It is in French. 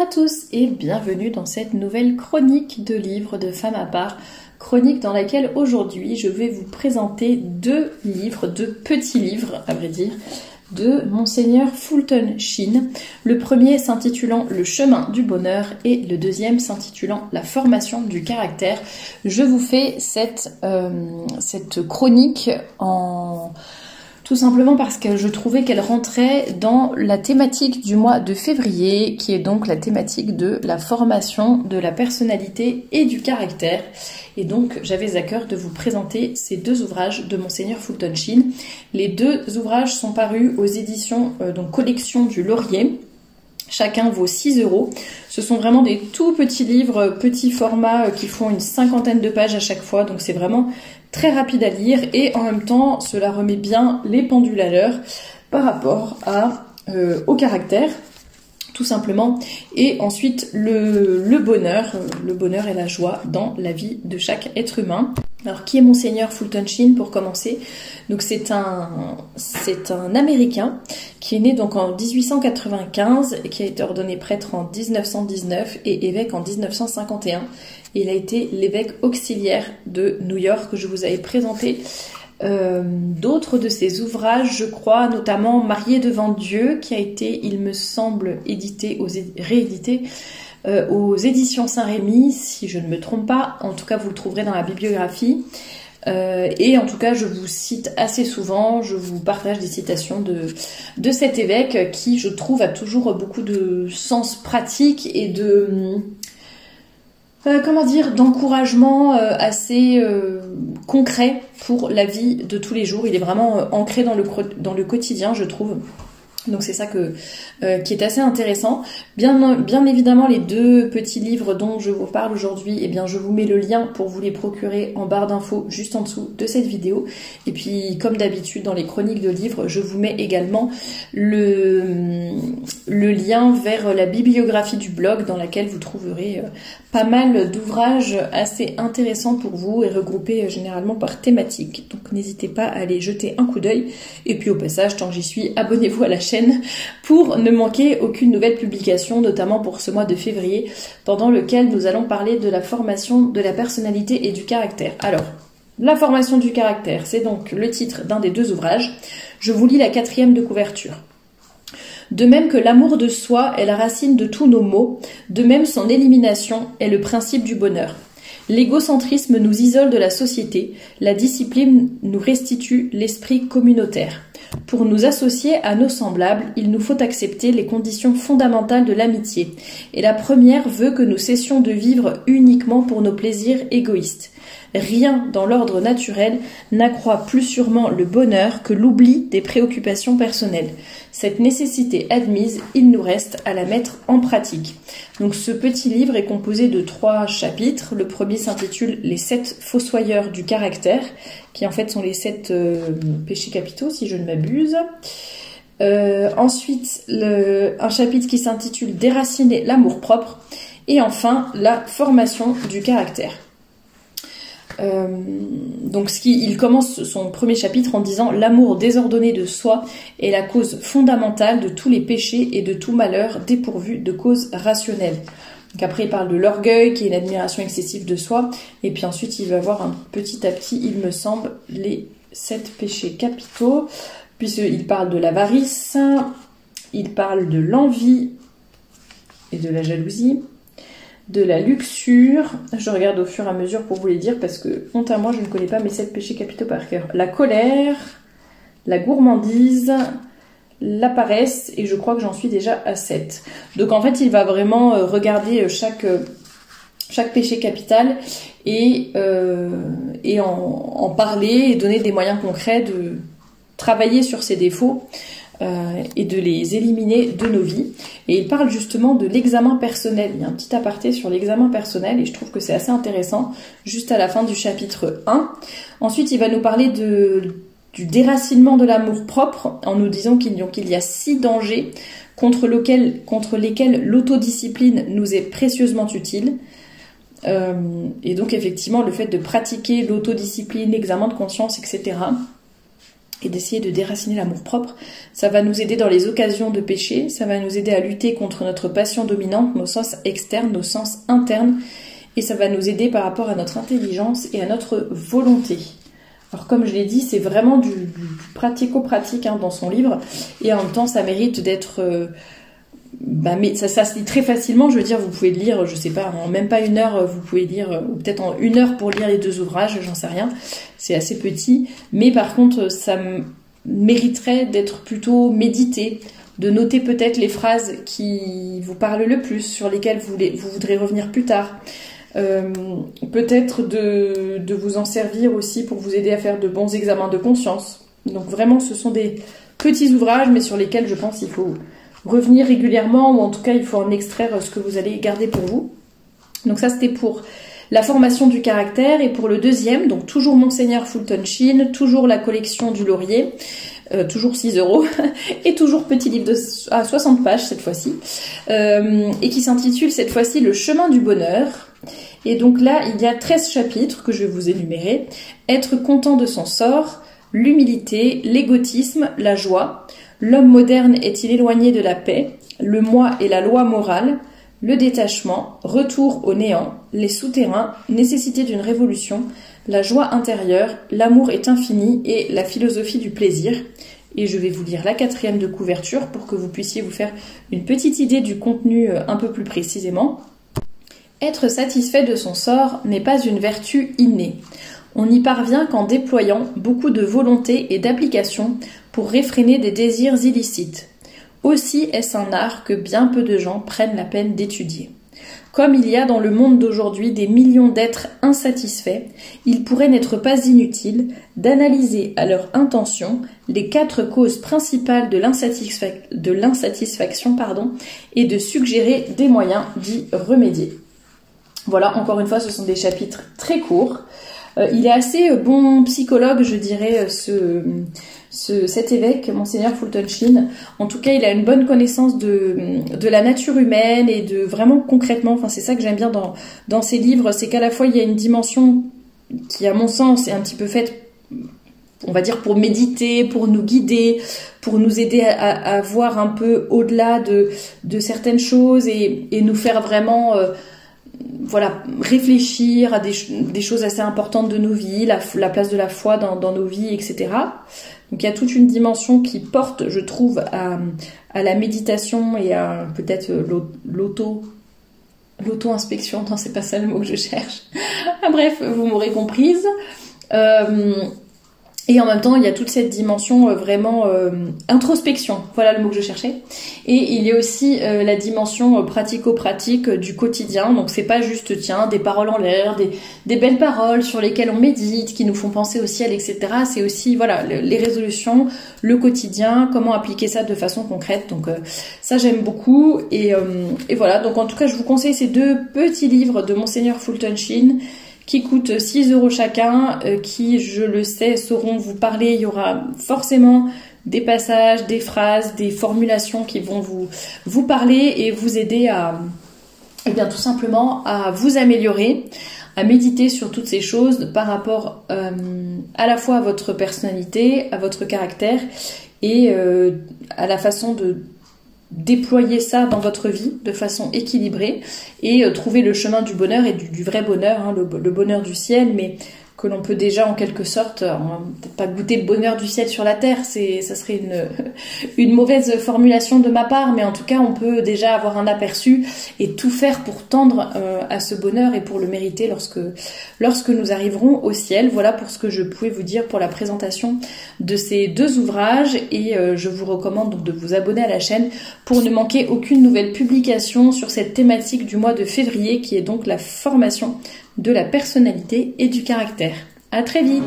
à tous et bienvenue dans cette nouvelle chronique de livres de Femmes à part, chronique dans laquelle aujourd'hui je vais vous présenter deux petits livres à vrai dire, de Monseigneur Fulton Sheen. Le premier s'intitulant Le chemin du bonheur et le deuxième s'intitulant La formation du caractère. Je vous fais cette chronique tout simplement parce que je trouvais qu'elle rentrait dans la thématique du mois de février, qui est donc la thématique de la formation de la personnalité et du caractère. Et donc j'avais à cœur de vous présenter ces deux ouvrages de Monseigneur Fulton Sheen. Les deux ouvrages sont parus aux éditions donc collection du Laurier. Chacun vaut 6 €. Ce sont vraiment des tout petits livres, petits formats qui font une 50aine de pages à chaque fois. Donc c'est vraiment très rapide à lire et en même temps cela remet bien les pendules à l'heure par rapport au caractère tout simplement. Et ensuite le bonheur et la joie dans la vie de chaque être humain. Alors qui est Monseigneur Fulton Sheen pour commencer? Donc c'est un Américain qui est né donc en 1895 et qui a été ordonné prêtre en 1919 et évêque en 1951. Et il a été l'évêque auxiliaire de New York. Je vous avais présenté d'autres de ses ouvrages, je crois, notamment Marié devant Dieu, qui a été, il me semble, réédité aux éditions Saint-Rémy, si je ne me trompe pas. En tout cas, vous le trouverez dans la bibliographie. Et en tout cas, je vous cite assez souvent, je vous partage des citations de cet évêque qui, je trouve, a toujours beaucoup de sens pratique et d'encouragement assez concret pour la vie de tous les jours. Il est vraiment ancré dans le quotidien, je trouve. Donc c'est ça qui est assez intéressant. Bien évidemment, les deux petits livres dont je vous parle aujourd'hui, eh bien je vous mets le lien pour vous les procurer en barre d'infos juste en dessous de cette vidéo. Et puis comme d'habitude dans les chroniques de livres, je vous mets également le lien vers la bibliographie du blog dans laquelle vous trouverez pas mal d'ouvrages assez intéressants pour vous et regroupés généralement par thématique. Donc n'hésitez pas à aller jeter un coup d'œil. Et puis au passage, tant que j'y suis, abonnez-vous à la chaîne pour ne manquer aucune nouvelle publication, notamment pour ce mois de février, pendant lequel nous allons parler de la formation de la personnalité et du caractère. Alors, la formation du caractère, c'est donc le titre d'un des deux ouvrages. Je vous lis la 4e de couverture. De même que l'amour de soi est la racine de tous nos maux, de même son élimination est le principe du bonheur. L'égocentrisme nous isole de la société, la discipline nous restitue l'esprit communautaire. Pour nous associer à nos semblables, il nous faut accepter les conditions fondamentales de l'amitié. Et la première veut que nous cessions de vivre uniquement pour nos plaisirs égoïstes. Rien dans l'ordre naturel n'accroît plus sûrement le bonheur que l'oubli des préoccupations personnelles. Cette nécessité admise, il nous reste à la mettre en pratique. Donc ce petit livre est composé de 3 chapitres. Le premier s'intitule Les 7 fossoyeurs du caractère, qui en fait sont les 7 péchés capitaux, si je ne m'abuse. Ensuite, un chapitre qui s'intitule Déraciner l'amour-propre. Et enfin, la formation du caractère. Donc il commence son premier chapitre en disant « L'amour désordonné de soi est la cause fondamentale de tous les péchés et de tout malheur dépourvu de cause rationnelle. » Donc après il parle de l'orgueil qui est une admiration excessive de soi et puis ensuite il va voir petit à petit, il me semble, les 7 péchés capitaux, puisqu'il parle de l'avarice, il parle de l'envie et de la jalousie, de la luxure, je regarde au fur et à mesure pour vous les dire parce que, honte à moi, je ne connais pas mes 7 péchés capitaux par cœur. La colère, la gourmandise, la paresse, et je crois que j'en suis déjà à 7. Donc en fait, il va vraiment regarder chaque péché capital et en parler et donner des moyens concrets de travailler sur ses défauts. Et de les éliminer de nos vies. Et il parle justement de l'examen personnel. Il y a un petit aparté sur l'examen personnel et je trouve que c'est assez intéressant, juste à la fin du chapitre 1. Ensuite, il va nous parler du déracinement de l'amour-propre, en nous disant qu'il y a 6 dangers contre lesquels l'autodiscipline nous est précieusement utile. Et donc effectivement, le fait de pratiquer l'autodiscipline, l'examen de conscience, etc., et d'essayer de déraciner l'amour-propre. Ça va nous aider dans les occasions de péché, ça va nous aider à lutter contre notre passion dominante, nos sens externes, nos sens internes, et ça va nous aider par rapport à notre intelligence et à notre volonté. Alors comme je l'ai dit, c'est vraiment du pratico-pratique dans son livre, et en même temps ça mérite d'être... mais ça se lit très facilement, je veux dire, vous pouvez le lire, je sais pas, en même pas 1 heure, vous pouvez lire, ou peut-être en 1 heure pour lire les 2 ouvrages, j'en sais rien, c'est assez petit, mais par contre, ça mériterait d'être plutôt médité, de noter peut-être les phrases qui vous parlent le plus, sur lesquelles vous voudrez revenir plus tard, peut-être de vous en servir aussi pour vous aider à faire de bons examens de conscience. Donc vraiment, ce sont des petits ouvrages, mais sur lesquels je pense qu'il faut revenir régulièrement, ou en tout cas il faut en extraire ce que vous allez garder pour vous. Donc ça c'était pour la formation du caractère, et pour le deuxième, donc toujours Monseigneur Fulton Sheen, toujours la collection du Laurier, toujours 6 €, et toujours petit livre à 60 pages cette fois-ci, et qui s'intitule cette fois-ci Le chemin du bonheur. Et donc là il y a 13 chapitres que je vais vous énumérer: être content de son sort, l'humilité, l'égotisme, la joie, l'homme moderne est-il éloigné de la paix, le moi et la loi morale, le détachement, retour au néant, les souterrains, nécessité d'une révolution, la joie intérieure, l'amour est infini et la philosophie du plaisir. Et je vais vous lire la 4e de couverture pour que vous puissiez vous faire une petite idée du contenu un peu plus précisément. Être satisfait de son sort n'est pas une vertu innée. On n'y parvient qu'en déployant beaucoup de volonté et d'application pour réfréner des désirs illicites. Aussi est-ce un art que bien peu de gens prennent la peine d'étudier. Comme il y a dans le monde d'aujourd'hui des millions d'êtres insatisfaits, il pourrait n'être pas inutile d'analyser à leur intention les 4 causes principales de l'insatisfaction, et de suggérer des moyens d'y remédier. Voilà, encore une fois, ce sont des chapitres très courts. Il est assez bon psychologue, je dirais, cet évêque, Monseigneur Fulton Sheen. En tout cas, il a une bonne connaissance de la nature humaine et de vraiment concrètement, c'est ça que j'aime bien dans ses livres, c'est qu'à la fois il y a une dimension qui, à mon sens, est un petit peu faite, on va dire, pour méditer, pour nous guider, pour nous aider à voir un peu au-delà de certaines choses et nous faire vraiment... réfléchir à des choses assez importantes de nos vies, la place de la foi dans nos vies, etc. Donc il y a toute une dimension qui porte, je trouve, à la méditation et à peut-être l'auto-inspection. Non, c'est pas ça le mot que je cherche. Bref, vous m'aurez comprise. Et en même temps, il y a toute cette dimension vraiment introspection, voilà le mot que je cherchais. Et il y a aussi la dimension pratico-pratique du quotidien. Donc c'est pas juste, des paroles en l'air, des belles paroles sur lesquelles on médite, qui nous font penser au ciel, etc. C'est aussi, les résolutions, le quotidien, comment appliquer ça de façon concrète. Donc ça, j'aime beaucoup. Et voilà, donc en tout cas, je vous conseille ces 2 petits livres de Monseigneur Fulton Sheen, qui coûtent 6 € chacun, qui, je le sais, sauront vous parler. Il y aura forcément des passages, des phrases, des formulations qui vont vous parler et vous aider à, tout simplement, à vous améliorer, à méditer sur toutes ces choses par rapport à la fois à votre personnalité, à votre caractère et à la façon de déployer ça dans votre vie de façon équilibrée et trouver le chemin du bonheur et du vrai bonheur, le bonheur du ciel, mais que l'on peut déjà en quelque sorte, on va peut-être pas goûter le bonheur du ciel sur la terre, ça serait une mauvaise formulation de ma part, mais en tout cas on peut déjà avoir un aperçu et tout faire pour tendre à ce bonheur et pour le mériter lorsque nous arriverons au ciel. Voilà pour ce que je pouvais vous dire pour la présentation de ces 2 ouvrages, et je vous recommande donc de vous abonner à la chaîne pour ne manquer aucune nouvelle publication sur cette thématique du mois de février, qui est donc la formation de la personnalité et du caractère. À très vite!